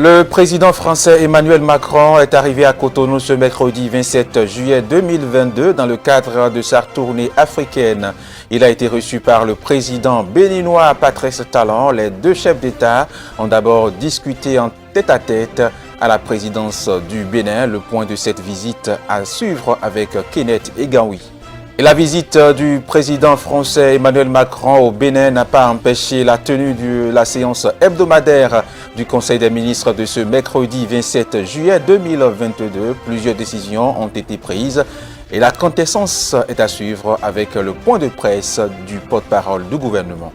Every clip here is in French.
Le président français Emmanuel Macron est arrivé à Cotonou ce mercredi 27 juillet 2022 dans le cadre de sa tournée africaine. Il a été reçu par le président béninois Patrice Talon. Les deux chefs d'État ont d'abord discuté en tête-à-tête à la présidence du Bénin. Le point de cette visite à suivre avec Kenneth Egaoui. Et la visite du président français Emmanuel Macron au Bénin n'a pas empêché la tenue de la séance hebdomadaire du Conseil des ministres de ce mercredi 27 juillet 2022. Plusieurs décisions ont été prises et la quintessence est à suivre avec le point de presse du porte-parole du gouvernement.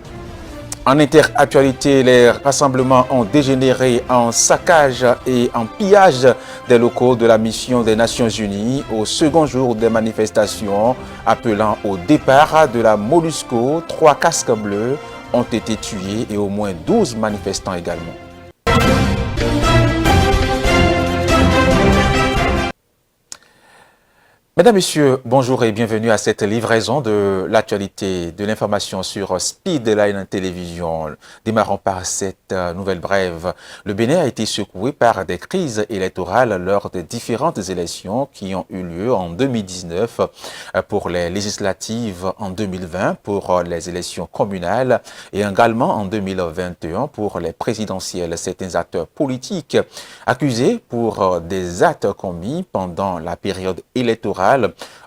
En interactualité, les rassemblements ont dégénéré en saccage et en pillage des locaux de la mission des Nations Unies au second jour des manifestations appelant au départ de la MONUSCO. 3 casques bleus ont été tués et au moins 12 manifestants également. Mesdames, Messieurs, bonjour et bienvenue à cette livraison de l'actualité de l'information sur Speedline Télévision. Démarrons par cette nouvelle brève. Le Bénin a été secoué par des crises électorales lors des différentes élections qui ont eu lieu en 2019 pour les législatives, en 2020 pour les élections communales et également en 2021 pour les présidentielles. Certains acteurs politiques accusés pour des actes commis pendant la période électorale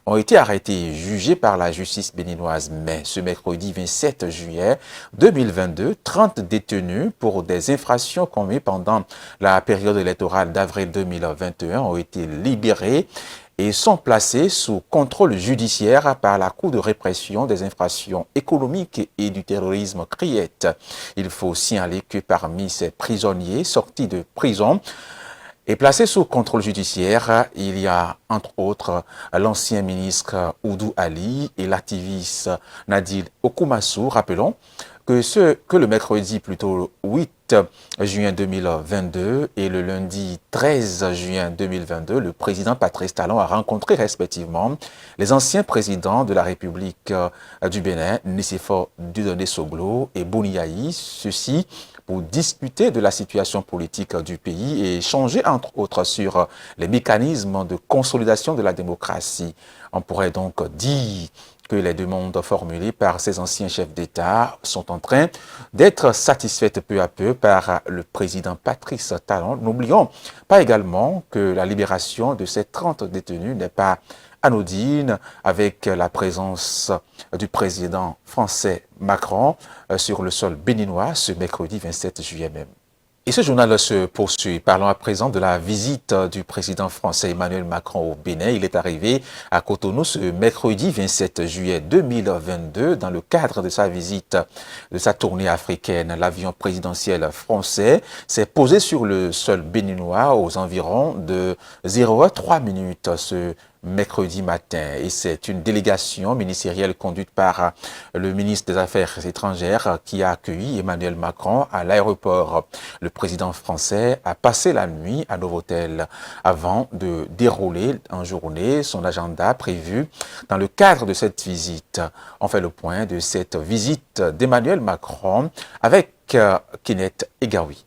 ont été arrêtés et jugés par la justice béninoise. Mais ce mercredi 27 juillet 2022, 30 détenus pour des infractions commises pendant la période électorale d'avril 2021 ont été libérés et sont placés sous contrôle judiciaire par la Cour de répression des infractions économiques et du terrorisme CRIET. Il faut signaler que parmi ces prisonniers sortis de prison et placé sous contrôle judiciaire, il y a entre autres l'ancien ministre Oudou Ali et l'activiste Nadil Okumassou. Rappelons que le mercredi plutôt 8 juin 2022 et le lundi 13 juin 2022, le président Patrice Talon a rencontré respectivement les anciens présidents de la République du Bénin, Nicéphore Dieudonné Soglo et Boni Yayi, ceci pour discuter de la situation politique du pays et échanger entre autres sur les mécanismes de consolidation de la démocratie. On pourrait donc dire que les demandes formulées par ces anciens chefs d'État sont en train d'être satisfaites peu à peu par le président Patrice Talon. N'oublions pas également que la libération de ces 30 détenus n'est pas anodine avec la présence du président français Macron sur le sol béninois ce mercredi 27 juillet même. Et ce journal se poursuit. Parlons à présent de la visite du président français Emmanuel Macron au Bénin. Il est arrivé à Cotonou ce mercredi 27 juillet 2022 dans le cadre de sa visite, de sa tournée africaine. L'avion présidentiel français s'est posé sur le sol béninois aux environs de 0h03 ce mercredi matin et c'est une délégation ministérielle conduite par le ministre des Affaires étrangères qui a accueilli Emmanuel Macron à l'aéroport. Le président français a passé la nuit à Novotel avant de dérouler en journée son agenda prévu dans le cadre de cette visite. On fait le point de cette visite d'Emmanuel Macron avec Kenneth Egaoui.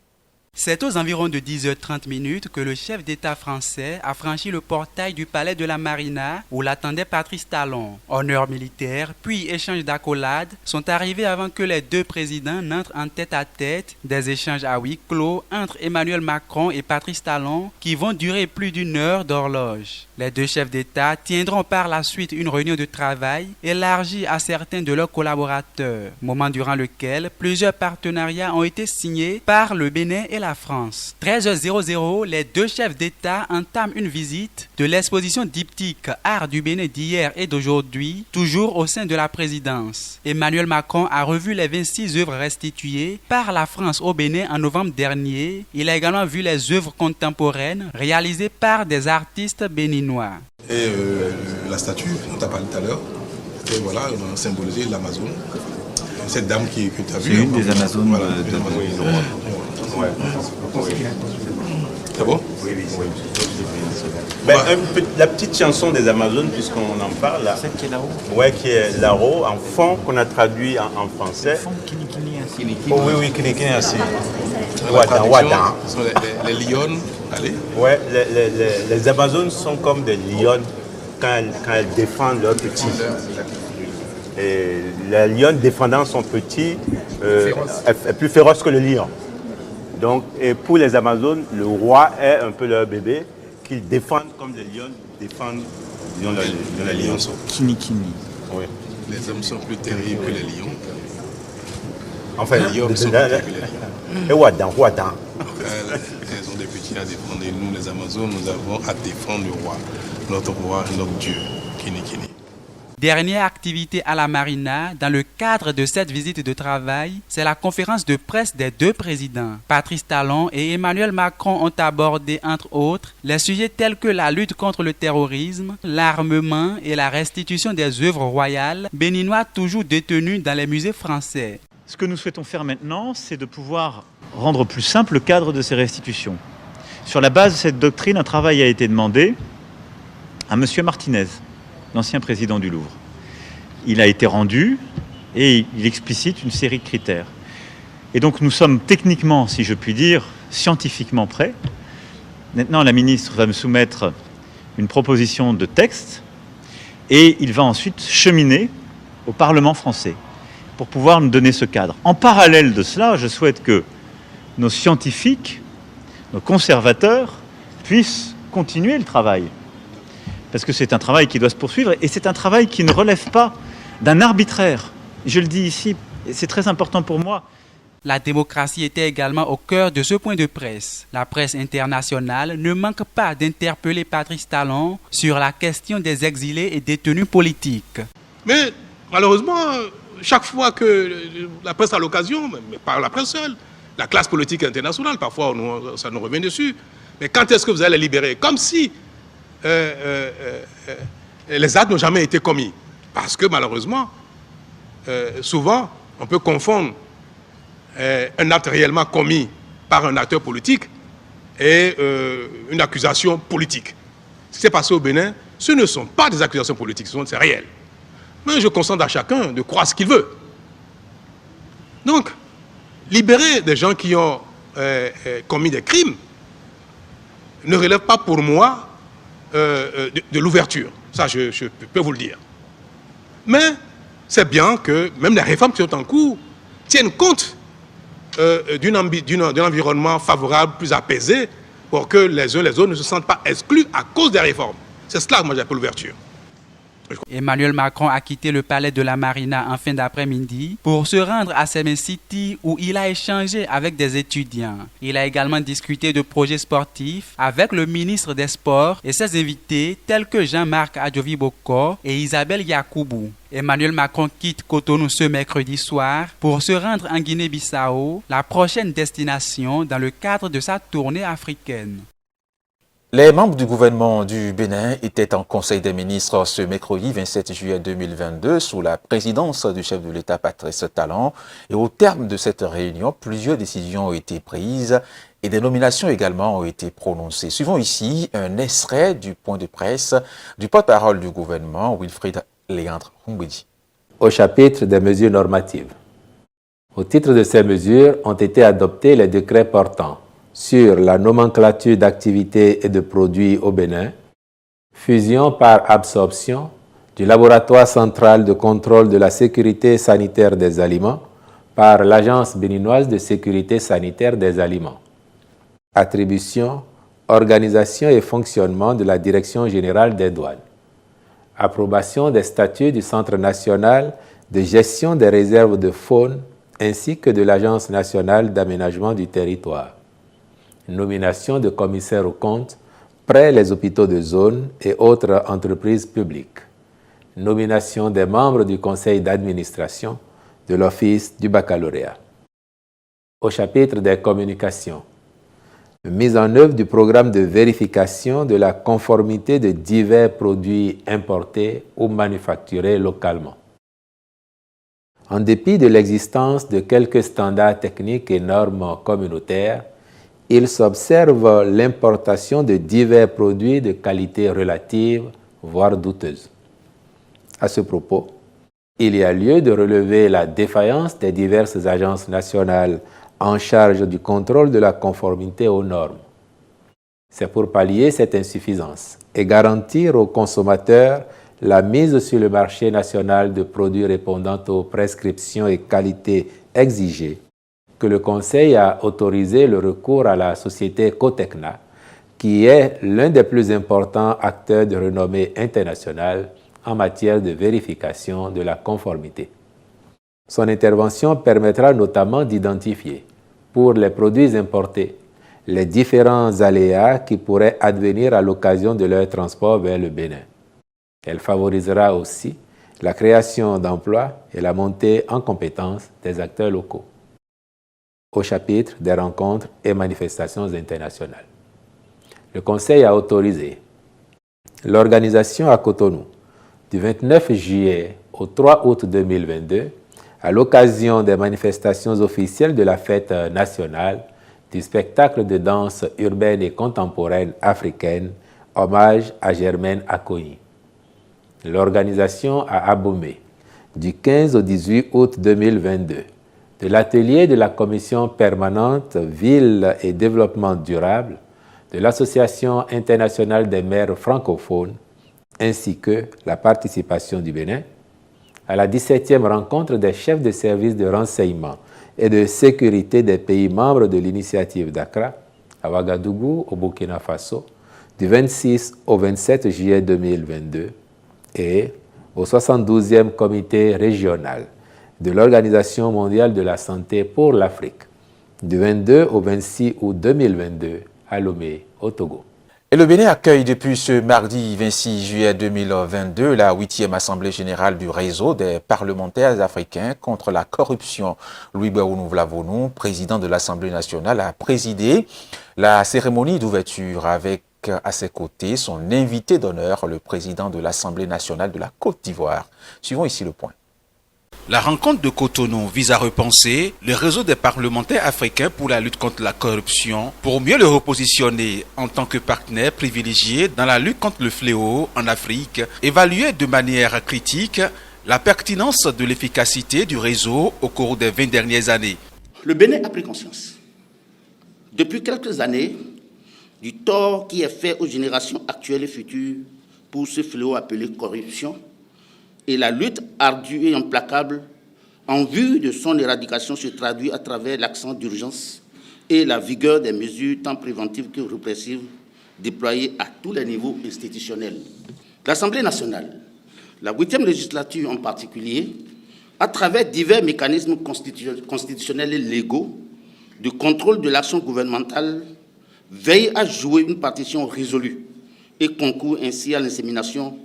C'est aux environs de 10h30 que le chef d'État français a franchi le portail du palais de la Marina où l'attendait Patrice Talon. Honneur militaire, puis échange d'accolades sont arrivés avant que les deux présidents n'entrent en tête-à-tête. Des échanges à huis clos entre Emmanuel Macron et Patrice Talon qui vont durer plus d'une heure d'horloge. Les deux chefs d'État tiendront par la suite une réunion de travail élargie à certains de leurs collaborateurs, moment durant lequel plusieurs partenariats ont été signés par le Bénin et la France. 13h00, les deux chefs d'État entament une visite de l'exposition diptyque Art du Bénin d'hier et d'aujourd'hui, toujours au sein de la présidence. Emmanuel Macron a revu les 26 œuvres restituées par la France au Bénin en novembre dernier. Il a également vu les œuvres contemporaines réalisées par des artistes béninois. Et la statue, on t'a parlé tout à l'heure, et voilà, on a symbolisé l'Amazone. Cette dame que tu as vue. C'est une des Amazones voilà, Ouais. C'est bon? Oui. Ben, la petite chanson des Amazones, puisqu'on en parle là. Celle qui est là-haut? Oui, qui est là-haut, en fond, qu'on a traduit en français. Fond, Kini, Oh, oui, Kini, Asi. La traduction, ce sont les lions. Allez. Ouais, les Amazones sont comme des lions quand elles défendent leurs petits. Et la lionne défendant son petit est plus féroce que le lion. Donc, et pour les Amazones, le roi est un peu leur bébé qu'ils défendent comme les lions défendent les lions sont. Kini. Oui. Les hommes sont plus terribles que les lions. Enfin, les lions sont plus terribles que les lions. Et Ouadan. Elles ont des petits à défendre. Et nous, les Amazones, nous avons à défendre le roi, notre Dieu, Kini. Dernière activité à la Marina, dans le cadre de cette visite de travail, c'est la conférence de presse des deux présidents. Patrice Talon et Emmanuel Macron ont abordé, entre autres, les sujets tels que la lutte contre le terrorisme, l'armement et la restitution des œuvres royales béninoises toujours détenues dans les musées français. Ce que nous souhaitons faire maintenant, c'est de pouvoir rendre plus simple le cadre de ces restitutions. Sur la base de cette doctrine, un travail a été demandé à M. Martinez, l'ancien président du Louvre. Il a été rendu et il explicite une série de critères. Et donc nous sommes techniquement, si je puis dire, scientifiquement prêts. Maintenant, la ministre va me soumettre une proposition de texte et il va ensuite cheminer au Parlement français pour pouvoir nous donner ce cadre. En parallèle de cela, je souhaite que nos scientifiques, nos conservateurs puissent continuer le travail. Parce que c'est un travail qui doit se poursuivre et c'est un travail qui ne relève pas d'un arbitraire. Je le dis ici, et c'est très important pour moi. La démocratie était également au cœur de ce point de presse. La presse internationale ne manque pas d'interpeller Patrice Talon sur la question des exilés et détenus politiques. Mais malheureusement, chaque fois que la presse a l'occasion, mais pas la presse seule, la classe politique internationale, parfois ça nous revient dessus. Mais quand est-ce que vous allez les libérer? Comme si les actes n'ont jamais été commis. Parce que malheureusement, souvent, on peut confondre un acte réellement commis par un acteur politique et une accusation politique. Ce qui s'est passé au Bénin, ce ne sont pas des accusations politiques, c'est réel. Mais je consente à chacun de croire ce qu'il veut. Donc, libérer des gens qui ont commis des crimes ne relève pas pour moi de l'ouverture. Ça, je peux vous le dire. Mais c'est bien que même les réformes qui sont en cours tiennent compte d'un environnement favorable, plus apaisé, pour que les uns et les autres ne se sentent pas exclus à cause des réformes. C'est cela que moi j'appelle l'ouverture. Emmanuel Macron a quitté le palais de la Marina en fin d'après-midi pour se rendre à Semen City où il a échangé avec des étudiants. Il a également discuté de projets sportifs avec le ministre des Sports et ses invités tels que Jean-Marc Adjovi-Bokor et Isabelle Yacoubou. Emmanuel Macron quitte Cotonou ce mercredi soir pour se rendre en Guinée-Bissau, la prochaine destination dans le cadre de sa tournée africaine. Les membres du gouvernement du Bénin étaient en Conseil des ministres ce mercredi 27 juillet 2022 sous la présidence du chef de l'État Patrice Talon. Et au terme de cette réunion, plusieurs décisions ont été prises et des nominations également ont été prononcées. Suivons ici un extrait du point de presse du porte-parole du gouvernement, Wilfried Léandre Humbedi. Au chapitre des mesures normatives. Au titre de ces mesures ont été adoptés les décrets portant sur la nomenclature d'activités et de produits au Bénin, fusion par absorption du laboratoire central de contrôle de la sécurité sanitaire des aliments par l'Agence béninoise de sécurité sanitaire des aliments, attribution, organisation et fonctionnement de la Direction générale des douanes, approbation des statuts du Centre national de gestion des réserves de faune ainsi que de l'Agence nationale d'aménagement du territoire, nomination de commissaires aux comptes près les hôpitaux de zone et autres entreprises publiques, nomination des membres du conseil d'administration de l'Office du baccalauréat. Au chapitre des communications, mise en œuvre du programme de vérification de la conformité de divers produits importés ou manufacturés localement. En dépit de l'existence de quelques standards techniques et normes communautaires, il s'observe l'importation de divers produits de qualité relative, voire douteuse. À ce propos, il y a lieu de relever la défaillance des diverses agences nationales en charge du contrôle de la conformité aux normes. C'est pour pallier cette insuffisance et garantir aux consommateurs la mise sur le marché national de produits répondant aux prescriptions et qualités exigées que le Conseil a autorisé le recours à la société Cotecna, qui est l'un des plus importants acteurs de renommée internationale en matière de vérification de la conformité. Son intervention permettra notamment d'identifier, pour les produits importés, les différents aléas qui pourraient advenir à l'occasion de leur transport vers le Bénin. Elle favorisera aussi la création d'emplois et la montée en compétence des acteurs locaux. Au chapitre des rencontres et manifestations internationales, le Conseil a autorisé l'organisation à Cotonou du 29 juillet au 3 août 2022, à l'occasion des manifestations officielles de la fête nationale, du spectacle de danse urbaine et contemporaine africaine, hommage à Germaine Acogny. L'organisation à Abomey, du 15 au 18 août 2022, de l'atelier de la Commission permanente Ville et Développement durable, de l'Association internationale des maires francophones, ainsi que la participation du Bénin à la 17e rencontre des chefs de services de renseignement et de sécurité des pays membres de l'initiative d'Accra, à Ouagadougou, au Burkina Faso, du 26 au 27 juillet 2022, et au 72e comité régional de l'Organisation mondiale de la santé pour l'Afrique, du 22 au 26 août 2022 à Lomé, au Togo. Et le Bénin accueille depuis ce mardi 26 juillet 2022 la 8e Assemblée générale du réseau des parlementaires africains contre la corruption. Louis Béounou-Vlavonou, président de l'Assemblée nationale, a présidé la cérémonie d'ouverture avec à ses côtés son invité d'honneur, le président de l'Assemblée nationale de la Côte d'Ivoire. Suivons ici le point. La rencontre de Cotonou vise à repenser le réseau des parlementaires africains pour la lutte contre la corruption, pour mieux le repositionner en tant que partenaire privilégié dans la lutte contre le fléau en Afrique, évaluer de manière critique la pertinence de l'efficacité du réseau au cours des 20 dernières années. Le Bénin a pris conscience, depuis quelques années, du tort qui est fait aux générations actuelles et futures pour ce fléau appelé corruption, et la lutte ardue et implacable en vue de son éradication se traduit à travers l'accent d'urgence et la vigueur des mesures tant préventives que répressives déployées à tous les niveaux institutionnels. L'Assemblée nationale, la 8e législature en particulier, à travers divers mécanismes constitutionnels et légaux de contrôle de l'action gouvernementale, veille à jouer une partition résolue et concourt ainsi à l'insémination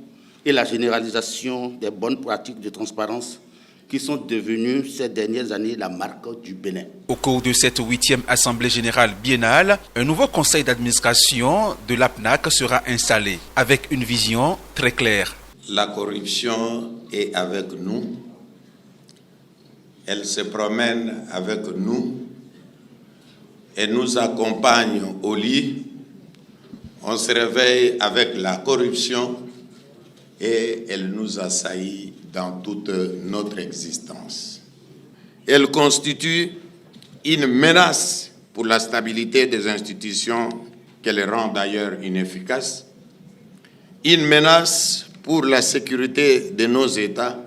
et la généralisation des bonnes pratiques de transparence qui sont devenues ces dernières années la marque du Bénin. Au cours de cette 8e Assemblée générale biennale, un nouveau conseil d'administration de l'APNAC sera installé avec une vision très claire. La corruption est avec nous, elle se promène avec nous, elle nous accompagne au lit, on se réveille avec la corruption, et elle nous assaillit dans toute notre existence. Elle constitue une menace pour la stabilité des institutions qu'elle rend d'ailleurs inefficaces, une menace pour la sécurité de nos États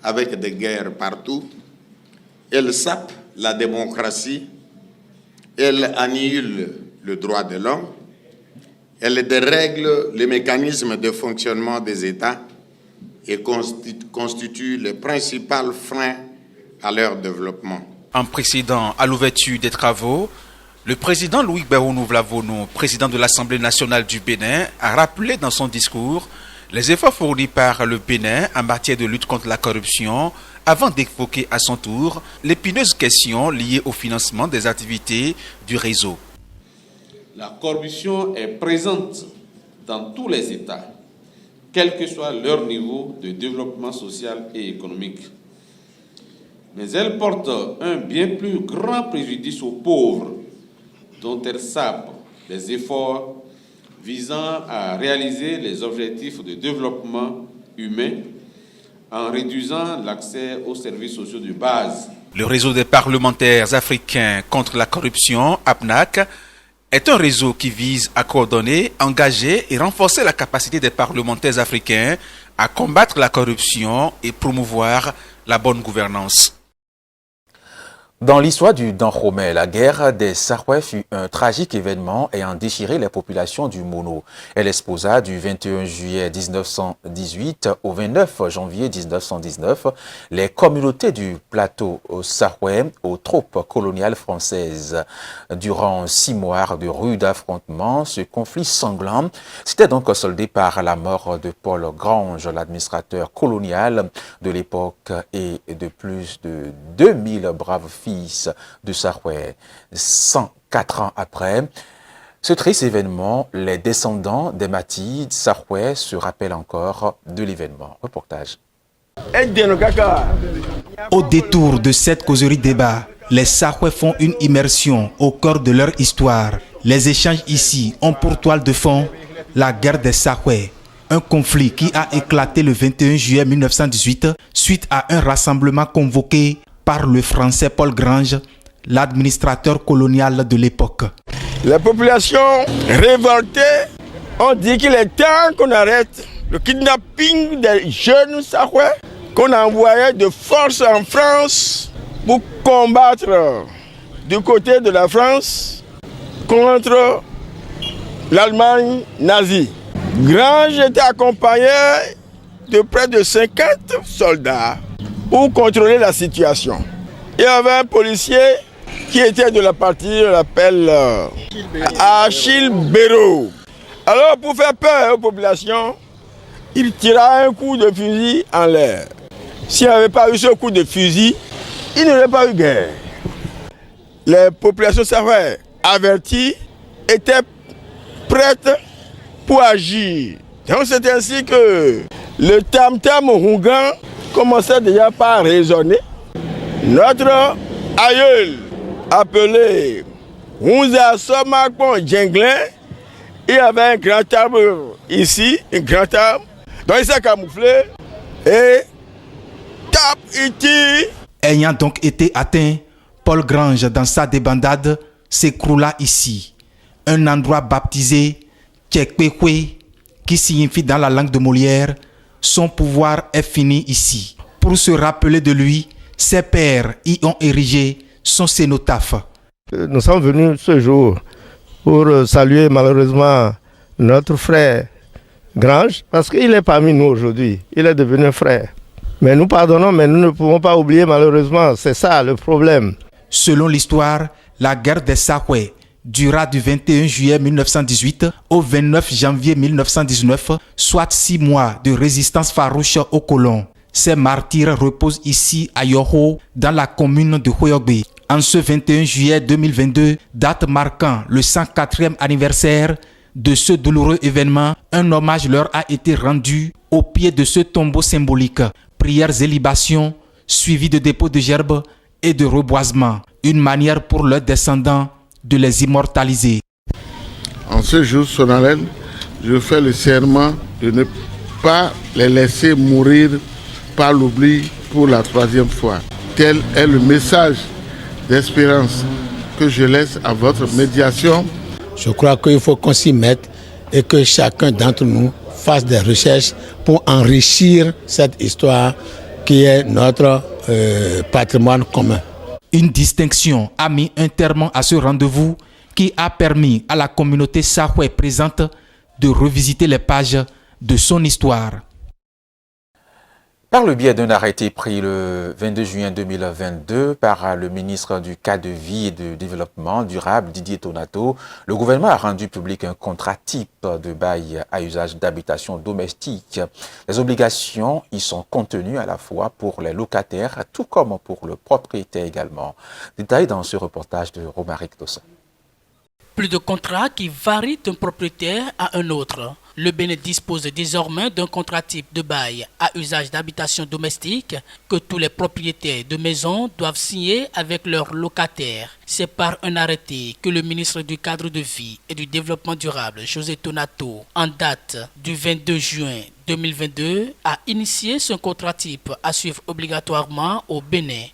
avec des guerres partout. Elle sape la démocratie, elle annihile le droit de l'homme, elle dérègle les mécanismes de fonctionnement des États et constitue le principal frein à leur développement. En précédant à l'ouverture des travaux, le président Louis Béounou-Vlavonou, président de l'Assemblée nationale du Bénin, a rappelé dans son discours les efforts fournis par le Bénin en matière de lutte contre la corruption, avant d'évoquer à son tour l'épineuse question liée au financement des activités du réseau. La corruption est présente dans tous les États, quel que soit leur niveau de développement social et économique. Mais elle porte un bien plus grand préjudice aux pauvres, dont elle sape les efforts visant à réaliser les objectifs de développement humain en réduisant l'accès aux services sociaux de base Le réseau des parlementaires africains contre la corruption, APNAC, est un réseau qui vise à coordonner, engager et renforcer la capacité des parlementaires africains à combattre la corruption et promouvoir la bonne gouvernance. Dans l'histoire du Dahomey, la guerre des Sarouais fut un tragique événement ayant déchiré les populations du Mono. Elle exposa du 21 juillet 1918 au 29 janvier 1919 les communautés du plateau sarouais aux troupes coloniales françaises. Durant 6 mois de rudes affrontements, ce conflit sanglant s'était donc soldé par la mort de Paul Grange, l'administrateur colonial de l'époque, et de plus de 2000 braves fils de Sarouais. 104 ans après ce triste événement, les descendants des Matis Sarouais se rappellent encore de l'événement. Reportage. Au détour de cette causerie débat, les Sarouais font une immersion au cœur de leur histoire. Les échanges ici ont pour toile de fond la guerre des Sarouais, un conflit qui a éclaté le 21 juillet 1918 suite à un rassemblement convoqué par le Français Paul Grange, l'administrateur colonial de l'époque. Les populations révoltées ont dit qu'il est temps qu'on arrête le kidnapping des jeunes Sarouais qu'on envoyait de force en France pour combattre du côté de la France contre l'Allemagne nazie. Grange était accompagné de près de 50 soldats pour contrôler la situation. Il y avait un policier qui était de la partie, on l'appelle Achille Béraud. Alors pour faire peur aux populations, il tira un coup de fusil en l'air. S'il n'y avait pas eu ce coup de fusil, il n'y aurait pas eu guerre. Les populations sarouaises averties étaient prêtes pour agir. Donc c'est ainsi que le tam-tam rougan commençait déjà par résonner. Notre aïeul, appelé Hunza Somakon Djenglin, il y avait un grand arbre ici, un grand arbre, donc il s'est camouflé et tape, il tire. Ayant donc été atteint, Paul Grange, dans sa débandade, s'écroula ici. Un endroit baptisé Tchekpekwe, qui signifie dans la langue de Molière, son pouvoir est fini ici. Pour se rappeler de lui, ses pères y ont érigé son cénotaphe. Nous sommes venus ce jour pour saluer malheureusement notre frère Grange, parce qu'il est parmi nous aujourd'hui, il est devenu frère. Mais nous pardonnons, mais nous ne pouvons pas oublier malheureusement, c'est ça le problème. Selon l'histoire, la guerre des Sarouais dura du 21 juillet 1918 au 29 janvier 1919, soit 6 mois de résistance farouche aux colons. Ces martyrs reposent ici à Yoho, dans la commune de Hoyogbe. En ce 21 juillet 2022, date marquant le 104e anniversaire de ce douloureux événement, un hommage leur a été rendu au pied de ce tombeau symbolique. Prières et libations, suivies de dépôts de gerbes et de reboisement. Une manière pour leurs descendants de les immortaliser. En ce jour solennel, je fais le serment de ne pas les laisser mourir par l'oubli pour la 3e fois. Tel est le message d'espérance que je laisse à votre médiation. Je crois qu'il faut qu'on s'y mette et que chacun d'entre nous fasse des recherches pour enrichir cette histoire qui est notre patrimoine commun. Une distinction a mis un terme à ce rendez-vous qui a permis à la communauté sarouaise présente de revisiter les pages de son histoire. Par le biais d'un arrêté pris le 22 juin 2022 par le ministre du Cadre de vie et du Développement durable, Didier Tonato, le gouvernement a rendu public un contrat type de bail à usage d'habitation domestique. Les obligations y sont contenues à la fois pour les locataires, tout comme pour le propriétaire également. Détail dans ce reportage de Romaric Dosson. Plus de contrats qui varient d'un propriétaire à un autre. Le Bénin dispose désormais d'un contrat type de bail à usage d'habitation domestique que tous les propriétaires de maisons doivent signer avec leurs locataires. C'est par un arrêté que le ministre du Cadre de vie et du Développement durable, José Tonato, en date du 22 juin 2022, a initié ce contrat type à suivre obligatoirement au Bénin.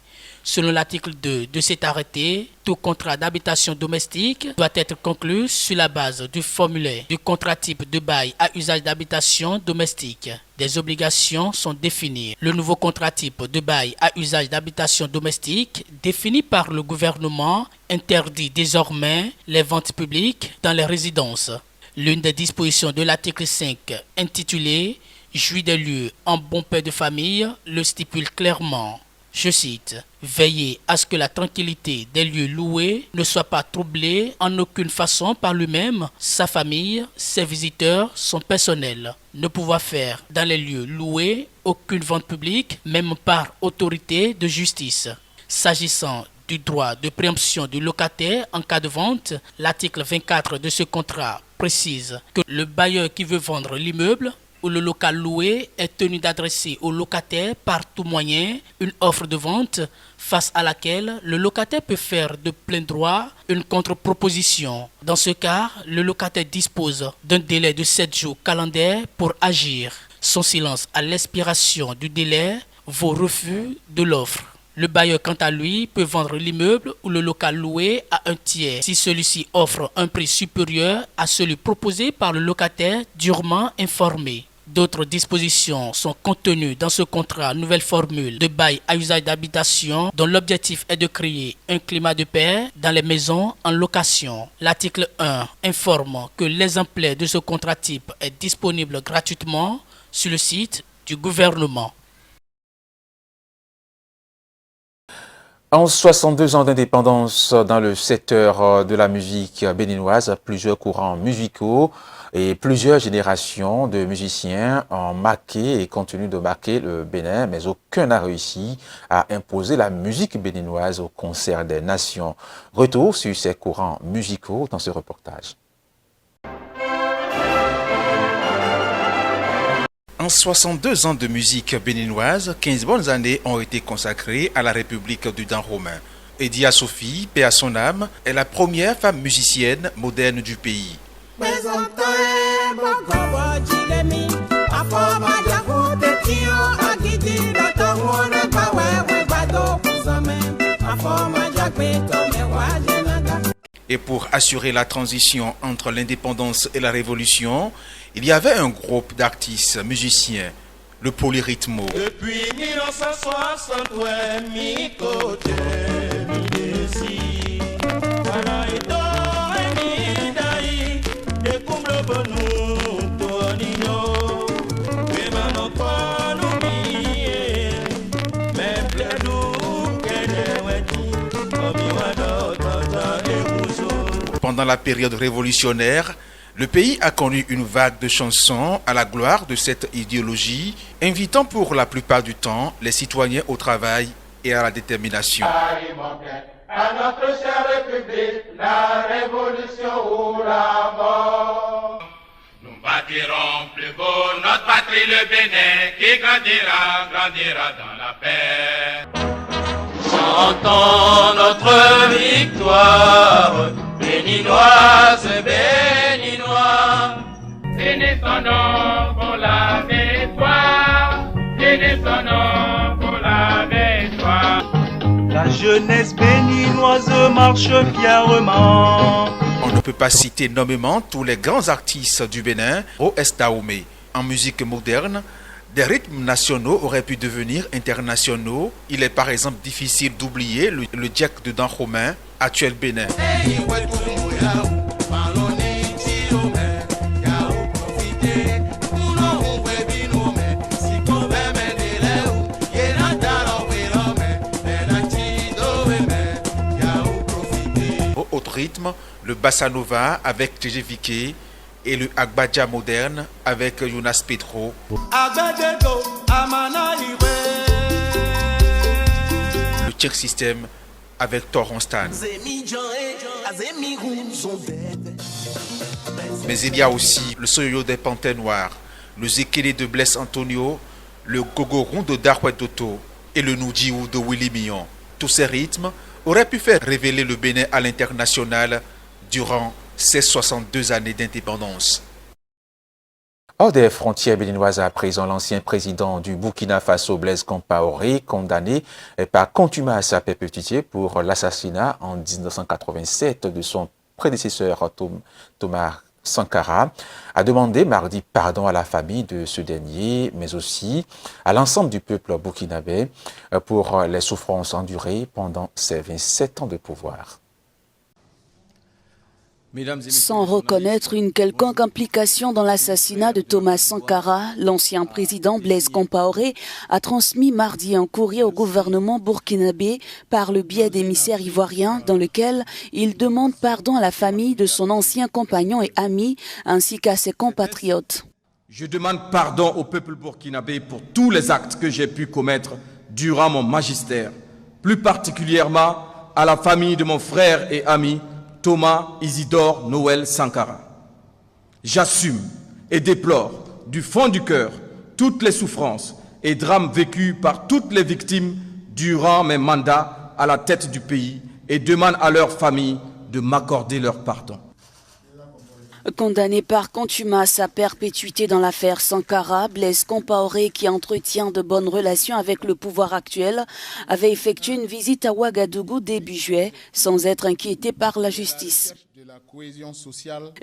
Selon l'article 2 de cet arrêté, tout contrat d'habitation domestique doit être conclu sur la base du formulaire du contrat type de bail à usage d'habitation domestique. Des obligations sont définies. Le nouveau contrat type de bail à usage d'habitation domestique, défini par le gouvernement, interdit désormais les ventes publiques dans les résidences. L'une des dispositions de l'article 5, intitulée « Jouir des lieux en bon père de famille », le stipule clairement. Je cite, « Veillez à ce que la tranquillité des lieux loués ne soit pas troublée en aucune façon par lui-même, sa famille, ses visiteurs, son personnel. Ne pouvoir faire dans les lieux loués aucune vente publique, même par autorité de justice. » S'agissant du droit de préemption du locataire en cas de vente, l'article 24 de ce contrat précise que le bailleur qui veut vendre l'immeuble où le local loué est tenu d'adresser au locataire par tout moyen une offre de vente face à laquelle le locataire peut faire de plein droit une contre-proposition. Dans ce cas, le locataire dispose d'un délai de 7 jours calendaires pour agir. Son silence à l'expiration du délai vaut refus de l'offre. Le bailleur, quant à lui, peut vendre l'immeuble ou le local loué à un tiers si celui-ci offre un prix supérieur à celui proposé par le locataire durement informé. D'autres dispositions sont contenues dans ce contrat nouvelle formule de bail à usage d'habitation dont l'objectif est de créer un climat de paix dans les maisons en location. L'article 1 informe que l'exemplaire de ce contrat type est disponible gratuitement sur le site du gouvernement. En 62 ans d'indépendance dans le secteur de la musique béninoise, plusieurs courants musicaux et plusieurs générations de musiciens ont marqué et continuent de marquer le Bénin, mais aucun n'a réussi à imposer la musique béninoise au concert des nations. Retour sur ces courants musicaux dans ce reportage. En 62 ans de musique béninoise, 15 bonnes années ont été consacrées à la République du Dahomey. Edia Sophie, paix à son âme, est la première femme musicienne moderne du pays. Et pour assurer la transition entre l'indépendance et la révolution, il y avait un groupe d'artistes musiciens, le Polyrythmo. Depuis 1963, Pendant la période révolutionnaire, le pays a connu une vague de chansons à la gloire de cette idéologie, invitant pour la plupart du temps les citoyens au travail et à la détermination. À notre chère République, la révolution ou la mort. Nous bâtirons plus beau notre patrie, le Bénin, qui grandira, grandira dans la paix. Chantons notre victoire, béninoise, béninois. Bénis ton nom pour la victoire, bénis ton nom pour la victoire. La jeunesse béninoise marche fièrement. On ne peut pas citer nommément tous les grands artistes du Bénin au Dahomey. En musique moderne, des rythmes nationaux auraient pu devenir internationaux. Il est par exemple difficile d'oublier le Djek de Dahomey, actuel Bénin. Rythme, le Bossa Nova avec J.J. Viquet et le Agbadja moderne avec Jonas Petro. Le Tchèque System avec Torron Stan. Mais il y a aussi le Soyo des Panthères Noirs, le Zekele de Blaise Antonio, le Gogoron de Darwet Toto et le Noudjiou de Willy Millon. Tous ces rythmes aurait pu faire révéler le Bénin à l'international durant ces 62 années d'indépendance. Hors des frontières béninoises à présent, l'ancien président du Burkina Faso, Blaise Compaoré, condamné par contumace à perpétuité pour l'assassinat en 1987 de son prédécesseur Thomas Sankara, a demandé mardi pardon à la famille de ce dernier, mais aussi à l'ensemble du peuple burkinabé pour les souffrances endurées pendant ses 27 ans de pouvoir. Sans reconnaître une quelconque implication dans l'assassinat de Thomas Sankara, l'ancien président Blaise Compaoré a transmis mardi un courrier au gouvernement burkinabé par le biais d'émissaires ivoiriens dans lequel il demande pardon à la famille de son ancien compagnon et ami ainsi qu'à ses compatriotes. Je demande pardon au peuple burkinabé pour tous les actes que j'ai pu commettre durant mon magistère, plus particulièrement à la famille de mon frère et ami Thomas Isidore Noël Sankara. J'assume et déplore du fond du cœur toutes les souffrances et drames vécus par toutes les victimes durant mes mandats à la tête du pays et demande à leurs familles de m'accorder leur pardon. Condamné par contumace à perpétuité dans l'affaire Sankara, Blaise Compaoré, qui entretient de bonnes relations avec le pouvoir actuel, avait effectué une visite à Ouagadougou début juillet sans être inquiété par la justice.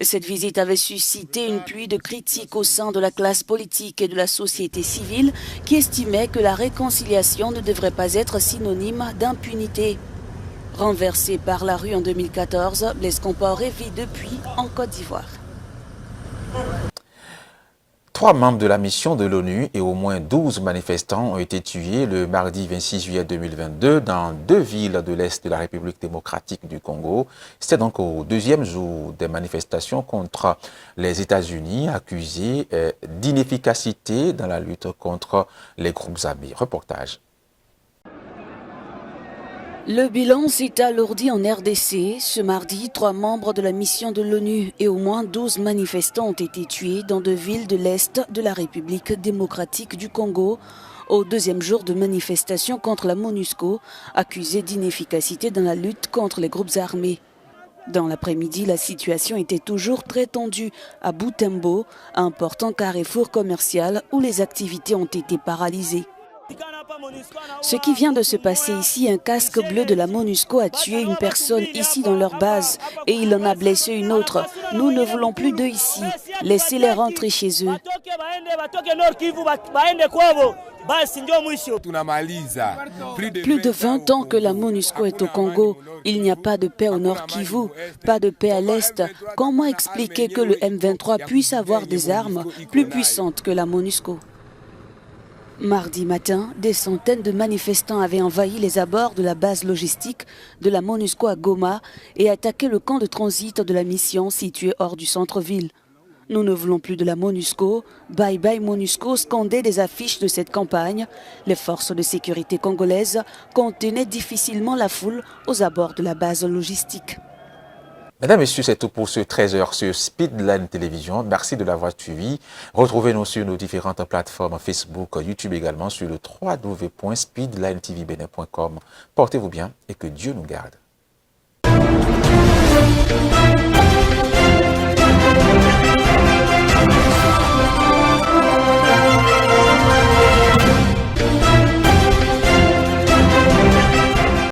Cette visite avait suscité une pluie de critiques au sein de la classe politique et de la société civile qui estimait que la réconciliation ne devrait pas être synonyme d'impunité. Renversé par la rue en 2014, Blaise Compaoré vit depuis en Côte d'Ivoire. 3 membres de la mission de l'ONU et au moins 12 manifestants ont été tués le mardi 26 juillet 2022 dans 2 villes de l'Est de la République démocratique du Congo. C'était donc au 2e jour des manifestations contre les États-Unis accusés d'inefficacité dans la lutte contre les groupes armés. Reportage. Le bilan s'est alourdi en RDC. Ce mardi, 3 membres de la mission de l'ONU et au moins 12 manifestants ont été tués dans 2 villes de l'Est de la République démocratique du Congo, au 2e jour de manifestation contre la MONUSCO, accusée d'inefficacité dans la lutte contre les groupes armés. Dans l'après-midi, la situation était toujours très tendue à Butembo, un important carrefour commercial où les activités ont été paralysées. Ce qui vient de se passer ici, un casque bleu de la MONUSCO a tué une personne ici dans leur base et il en a blessé une autre. Nous ne voulons plus d'eux ici. Laissez-les rentrer chez eux. Plus de 20 ans que la MONUSCO est au Congo. Il n'y a pas de paix au Nord Kivu, pas de paix à l'Est. Comment expliquer que le M23 puisse avoir des armes plus puissantes que la MONUSCO ? Mardi matin, des centaines de manifestants avaient envahi les abords de la base logistique de la MONUSCO à Goma et attaqué le camp de transit de la mission situé hors du centre-ville. Nous ne voulons plus de la MONUSCO. Bye bye MONUSCO scandaient des affiches de cette campagne. Les forces de sécurité congolaises contenaient difficilement la foule aux abords de la base logistique. Mesdames et messieurs, c'est tout pour ce 13h sur Speedline Télévision. Merci de l'avoir suivi. Retrouvez-nous sur nos différentes plateformes Facebook, YouTube également sur le www.speedlinetvbenin.com. Portez-vous bien et que Dieu nous garde.